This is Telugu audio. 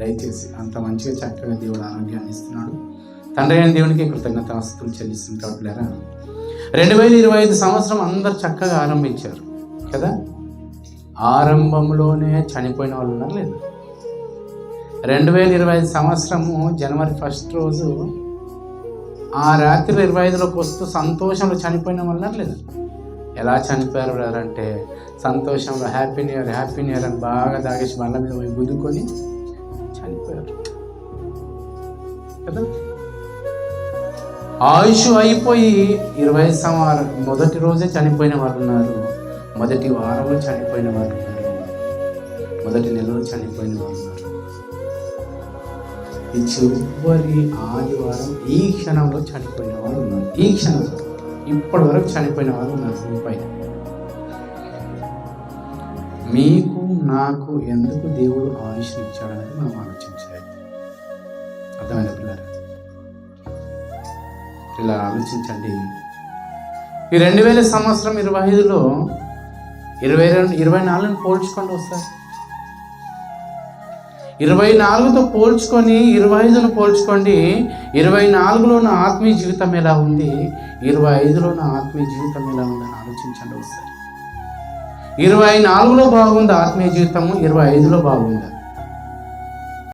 దయచేసి అంత మంచిగా చక్కగా దేవుడు ఆరోగ్యాన్ని ఇస్తున్నాడు. తండ్రి అయిన దేవునికి కృతజ్ఞతాస్తుతులు చెల్లిస్తుంటారు. 2025 సంవత్సరం అందరు చక్కగా ఆరంభించారు కదా. ఆరంభంలోనే చనిపోయిన వాళ్ళు ఉన్నారు లేదు. 2025 సంవత్సరము జనవరి 1 రోజు ఆ రాత్రి 25లోకి వస్తూ సంతోషంలో చనిపోయిన వాళ్ళు ఉన్నారు లేదు. ఎలా చనిపోయారు అంటే సంతోషంలో హ్యాపీ న్యూ ఇయర్ అని బాగా తాగేసి వాళ్ళ మీద పోయి గుద్దుకొని చనిపోయారు కదా. ఆయుష్ అయిపోయి 20 మొదటి రోజే చనిపోయిన వాళ్ళు ఉన్నారు, మొదటి వారంలో చనిపోయిన వాళ్ళు ఉన్నారు, మొదటి నెలలో చనిపోయిన వాళ్ళు ఉన్నారు. ఈ చివరి ఆదివారం ఈ క్షణంలో చనిపోయిన వాళ్ళు ఉన్నారు. ఈ క్షణంలో ఇప్పటి వరకు చనిపోయిన వాళ్ళు ఉన్నారు. పైన మీకు నాకు ఎందుకు దేవుడు ఆయుష్ ఇచ్చాడనేది మనం ఆలోచించాలి. అర్థమైన పిల్లలు ఇలా ఆలోచించండి. ఈ 2000 సంవత్సరం 25లో 24ని పోల్చుకోండి ఒకసారి. 24తో పోల్చుకొని 25ను పోల్చుకోండి. 24లో ఉన్న ఆత్మీయ జీవితం ఎలా ఉంది, 25లో ఉన్న ఆత్మీయ జీవితం ఎలా ఉందని ఆలోచించండి ఒకసారి. 24లో బాగుంది ఆత్మీయ జీవితము, 25లో బాగుందా?